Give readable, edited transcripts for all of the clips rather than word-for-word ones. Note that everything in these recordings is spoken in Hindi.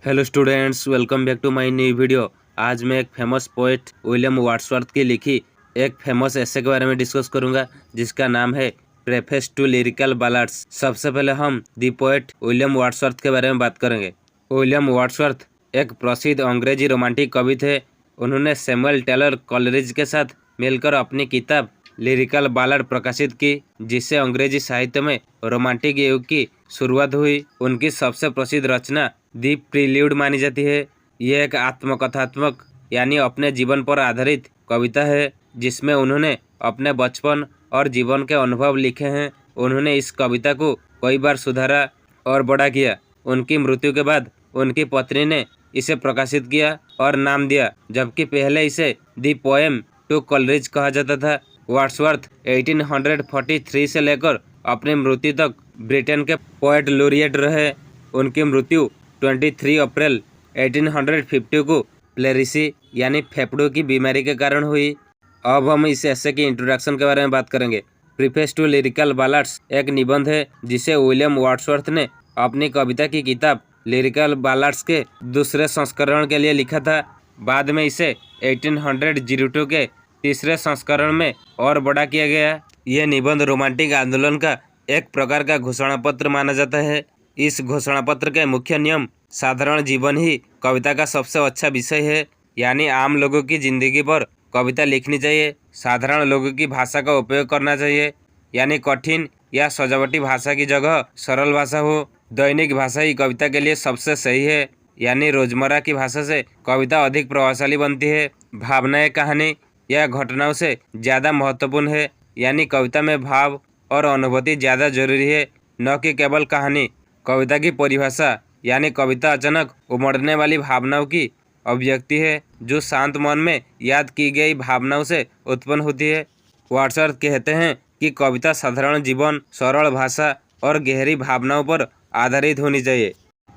Hello students, welcome back to my new video. आज मैं एक फेमस पोएट विलियम वर्ड्सवर्थ की लिखी एक फेमस एसे के बारे में डिस्कस करूंगा, जिसका नाम है प्रेफेस टू लिरिकल बैलाड्स। सबसे पहले हम दी पोएट विलियम वर्ड्सवर्थ के बारे में बात करेंगे। विलियम वर्ड्सवर्थ एक प्रसिद्ध अंग्रेजी रोमांटिक कवि थे। उन्होंने सैमुअल टेलर कॉलरिज के साथ मिलकर अपनी किताब लिरिकल बैलाड प्रकाशित की, जिससे अंग्रेजी साहित्य में रोमांटिक युग की शुरुआत हुई। उनकी सबसे प्रसिद्ध रचना दी प्रील्यूड मानी जाती है। यह एक आत्मकथात्मक यानी अपने जीवन पर आधारित कविता है, जिसमें उन्होंने अपने बचपन और जीवन के अनुभव लिखे हैं। उन्होंने इस कविता को कई बार सुधारा और बड़ा किया। उनकी मृत्यु के बाद उनकी पत्नी ने इसे प्रकाशित किया और नाम दिया, जबकि पहले इसे दी पोएम टू कॉलरिज कहा जाता था। वर्ड्सवर्थ 1843 से लेकर अपनी मृत्यु तक ब्रिटेन के पोएट लॉरिएट रहे। उनकी मृत्यु 23 अप्रैल 1850 को प्लेरिसी यानी फेफड़ों की बीमारी के कारण हुई। अब हम इस एसे की इंट्रोडक्शन के बारे में बात करेंगे। प्रीफेस टू लिरिकल बैलाड्स एक निबंध है, जिसे विलियम वर्ड्सवर्थ ने अपनी कविता की किताब लिरिकल बैलाड्स के दूसरे संस्करण के लिए लिखा था। बाद में इसे 1802 के तीसरे संस्करण में और बड़ा किया गया। यह निबंध रोमांटिक आंदोलन का एक प्रकार का घोषणा पत्र माना जाता है। इस घोषणा पत्र के मुख्य नियम साधारण जीवन ही कविता का सबसे अच्छा विषय है, यानी आम लोगों की जिंदगी पर कविता लिखनी चाहिए। साधारण लोगों की भाषा का उपयोग करना चाहिए, यानी कठिन या सजावटी भाषा की जगह सरल भाषा हो। दैनिक भाषा ही कविता के लिए सबसे सही है, यानी रोजमर्रा की भाषा से कविता अधिक प्रभावशाली बनती है। भावनाएं कहानी या घटनाओं से ज़्यादा महत्वपूर्ण है, यानी कविता में भाव और अनुभूति ज़्यादा जरूरी है, न कि केवल कहानी। कविता की परिभाषा यानी कविता अचानक उमड़ने वाली भावनाओं की अभिव्यक्ति है, जो शांत मन में याद की गई भावनाओं से उत्पन्न होती है। वर्ड्सवर्थ कहते हैं कि कविता साधारण जीवन, सरल भाषा और गहरी भावनाओं पर आधारित होनी चाहिए।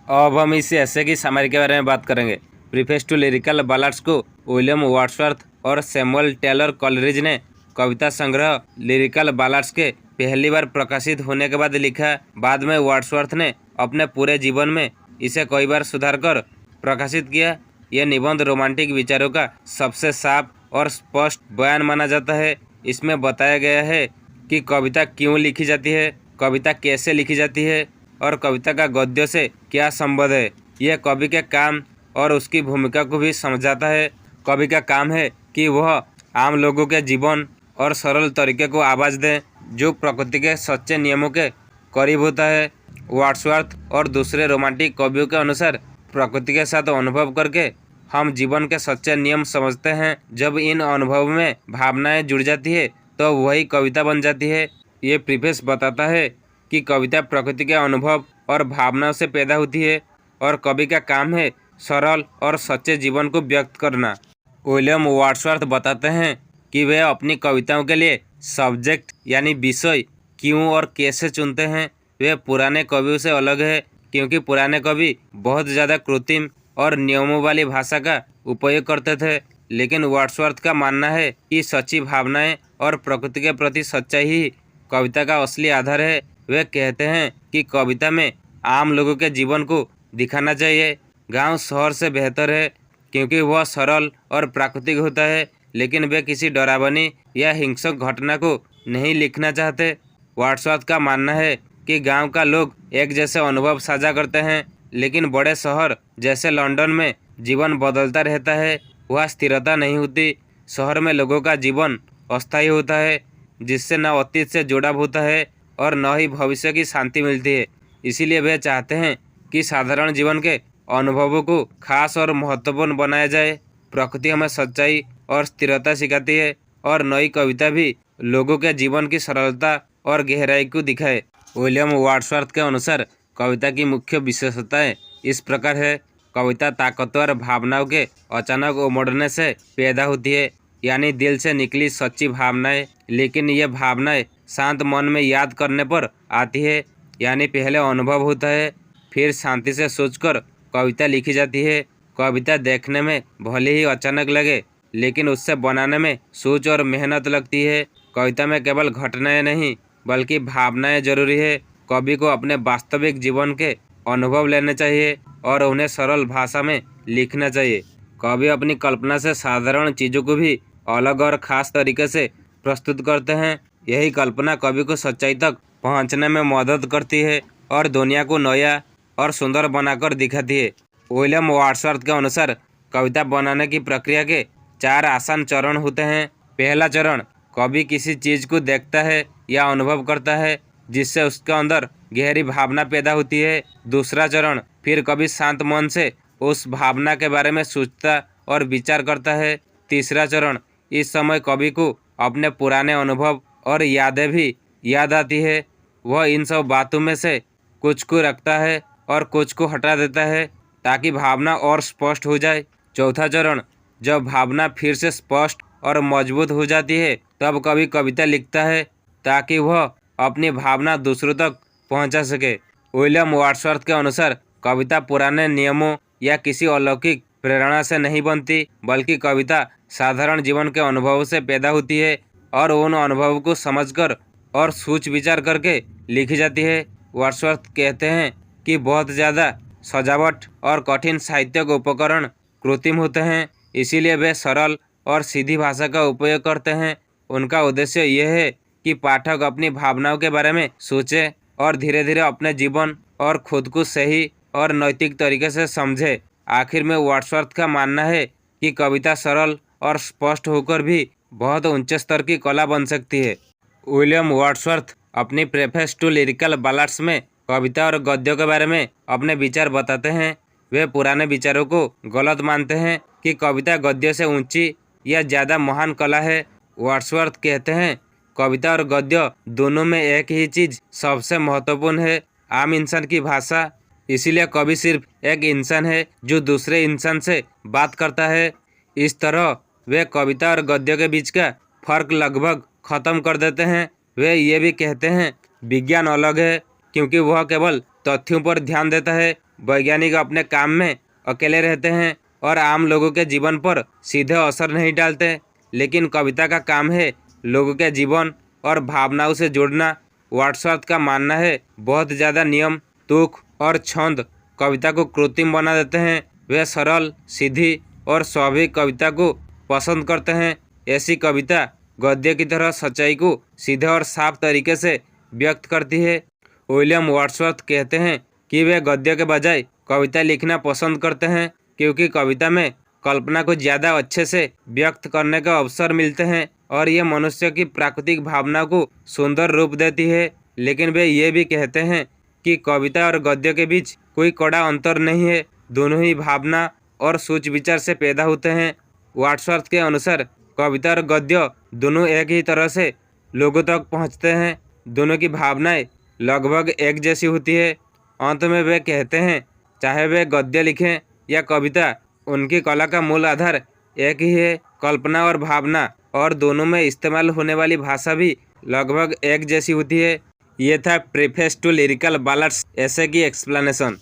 अब हम इस ऐसे की सामरी के बारे में बात करेंगे। प्रीफेस टू लिरिकल बैलाड्स को विलियम वर्ड्सवर्थ और सैमुअल टेलर कॉलरिज ने कविता संग्रह लिरिकल बैलाड्स के पहली बार प्रकाशित होने के बाद लिखा। बाद में वर्ड्सवर्थ ने अपने पूरे जीवन में इसे कई बार सुधार कर प्रकाशित किया। यह निबंध रोमांटिक विचारों का सबसे साफ और स्पष्ट बयान माना जाता है। इसमें बताया गया है कि कविता क्यों लिखी जाती है, कविता कैसे लिखी जाती है और कविता का गद्य से क्या संबंध है। यह कवि के काम और उसकी भूमिका को भी समझाता है। कवि का काम है कि वह आम लोगों के जीवन और सरल तरीके को आवाज़ दें, जो प्रकृति के सच्चे नियमों के करीब होता है। वर्ड्सवर्थ और दूसरे रोमांटिक कवियों के अनुसार प्रकृति के साथ अनुभव करके हम जीवन के सच्चे नियम समझते हैं। जब इन अनुभव में भावनाएं जुड़ जाती है तो वही कविता बन जाती है। ये प्रीफेस बताता है कि कविता प्रकृति के अनुभव और भावनाओं से पैदा होती है और कवि का काम है सरल और सच्चे जीवन को व्यक्त करना। विलियम वर्ड्सवर्थ बताते हैं कि वे अपनी कविताओं के लिए सब्जेक्ट यानी विषय क्यों और कैसे चुनते हैं। वे पुराने कवियों से अलग है, क्योंकि पुराने कवि बहुत ज़्यादा कृत्रिम और नियमों वाली भाषा का उपयोग करते थे। लेकिन वर्ड्सवर्थ का मानना है कि सच्ची भावनाएं और प्रकृति के प्रति सच्चाई ही कविता का असली आधार है। वे कहते हैं कि कविता में आम लोगों के जीवन को दिखाना चाहिए। गांव शहर से बेहतर है, क्योंकि वह सरल और प्राकृतिक होता है, लेकिन वे किसी डरावनी या हिंसक घटना को नहीं लिखना चाहते। वर्ड्सवर्थ का मानना है कि गांव का लोग एक जैसे अनुभव साझा करते हैं, लेकिन बड़े शहर जैसे लंदन में जीवन बदलता रहता है, वहाँ स्थिरता नहीं होती। शहर में लोगों का जीवन अस्थायी होता है, जिससे न अतीत से जुड़ाव होता है और न ही भविष्य की शांति मिलती है। इसीलिए वे चाहते हैं कि साधारण जीवन के अनुभवों को खास और महत्वपूर्ण बनाया जाए। प्रकृति हमें सच्चाई और स्थिरता सिखाती है, और नई कविता भी लोगों के जीवन की सरलता और गहराई को दिखाए। विलियम वर्ड्सवर्थ के अनुसार कविता की मुख्य विशेषताएं इस प्रकार है। कविता ताकतवर भावनाओं के अचानक उमड़ने से पैदा होती है, यानी दिल से निकली सच्ची भावनाएं। लेकिन ये भावनाएं शांत मन में याद करने पर आती है, यानी पहले अनुभव होता है, फिर शांति से सोचकर कविता लिखी जाती है। कविता देखने में भले ही अचानक लगे, लेकिन उससे बनाने में सोच और मेहनत लगती है। कविता में केवल घटनाएं नहीं, बल्कि भावनाएं जरूरी है। कवि को अपने वास्तविक जीवन के अनुभव लेने चाहिए और उन्हें सरल भाषा में लिखना चाहिए। कवि अपनी कल्पना से साधारण चीज़ों को भी अलग और ख़ास तरीके से प्रस्तुत करते हैं। यही कल्पना कवि को सच्चाई तक पहुंचने में मदद करती है और दुनिया को नया और सुंदर बनाकर दिखाती है। विलियम वर्ड्सवर्थ के अनुसार कविता बनाने की प्रक्रिया के 4 आसान चरण होते हैं। पहला चरण, कवि किसी चीज़ को देखता है या अनुभव करता है जिससे उसके अंदर गहरी भावना पैदा होती है। दूसरा चरण, फिर कवि शांत मन से उस भावना के बारे में सोचता और विचार करता है। तीसरा चरण, इस समय कवि को अपने पुराने अनुभव और यादें भी याद आती है। वह इन सब बातों में से कुछ को रखता है और कुछ को हटा देता है ताकि भावना और स्पष्ट हो जाए। चौथा चरण, जब भावना फिर से स्पष्ट और मजबूत हो जाती है तब कवि कविता लिखता है ताकि वह अपनी भावना दूसरों तक पहुंचा सके। विलियम वर्ड्सवर्थ के अनुसार कविता पुराने नियमों या किसी अलौकिक प्रेरणा से नहीं बनती, बल्कि कविता साधारण जीवन के अनुभवों से पैदा होती है और उन अनुभवों को समझकर और सोच विचार करके लिखी जाती है। वर्ड्सवर्थ कहते हैं कि बहुत ज़्यादा सजावट और कठिन साहित्यिक उपकरण कृत्रिम होते हैं, इसीलिए वे सरल और सीधी भाषा का उपयोग करते हैं। उनका उद्देश्य यह है कि पाठक अपनी भावनाओं के बारे में सोचे और धीरे धीरे अपने जीवन और खुद को सही और नैतिक तरीके से समझे। आखिर में वर्ड्सवर्थ का मानना है कि कविता सरल और स्पष्ट होकर भी बहुत ऊंचे स्तर की कला बन सकती है। विलियम वर्ड्सवर्थ अपनी प्रेफेस टू लिरिकल बैलाड्स में कविता और गद्यों के बारे में अपने विचार बताते हैं। वे पुराने विचारों को गलत मानते हैं कि कविता गद्य से ऊंची या ज़्यादा महान कला है। वर्ड्सवर्थ कहते हैं, कविता और गद्य दोनों में एक ही चीज़ सबसे महत्वपूर्ण है, आम इंसान की भाषा। इसीलिए कवि सिर्फ एक इंसान है जो दूसरे इंसान से बात करता है। इस तरह वे कविता और गद्य के बीच का फर्क लगभग ख़त्म कर देते हैं। वे ये भी कहते हैं, विज्ञान अलग है क्योंकि वह केवल तथ्यों पर ध्यान देता है। वैज्ञानिक अपने काम में अकेले रहते हैं और आम लोगों के जीवन पर सीधे असर नहीं डालते, लेकिन कविता का काम है लोगों के जीवन और भावनाओं से जुड़ना। वर्ड्सवर्थ का मानना है, बहुत ज़्यादा नियम, तुक और छंद कविता को कृत्रिम बना देते हैं। वे सरल, सीधी और स्वाभाविक कविता को पसंद करते हैं। ऐसी कविता गद्य की तरह सच्चाई को सीधे और साफ तरीके से व्यक्त करती है। विलियम वर्ड्सवर्थ कहते हैं कि वे गद्य के बजाय कविता लिखना पसंद करते हैं क्योंकि कविता में कल्पना को ज़्यादा अच्छे से व्यक्त करने का अवसर मिलते हैं और ये मनुष्य की प्राकृतिक भावनाओं को सुंदर रूप देती है। लेकिन वे ये भी कहते हैं कि कविता और गद्य के बीच कोई कड़ा अंतर नहीं है, दोनों ही भावना और सोच विचार से पैदा होते हैं। वर्ड्सवर्थ के अनुसार कविता और गद्य दोनों एक ही तरह से लोगों तक पहुंचते हैं, दोनों की भावनाएं लगभग एक जैसी होती है। अंत में वे कहते हैं, चाहे वे गद्य लिखें या कविता, उनकी कला का मूल आधार एक ही है, कल्पना और भावना, और दोनों में इस्तेमाल होने वाली भाषा भी लगभग एक जैसी होती है। ये था प्रीफेस टू लिरिकल बैलाड्स ऐसे की एक्सप्लेनेशन।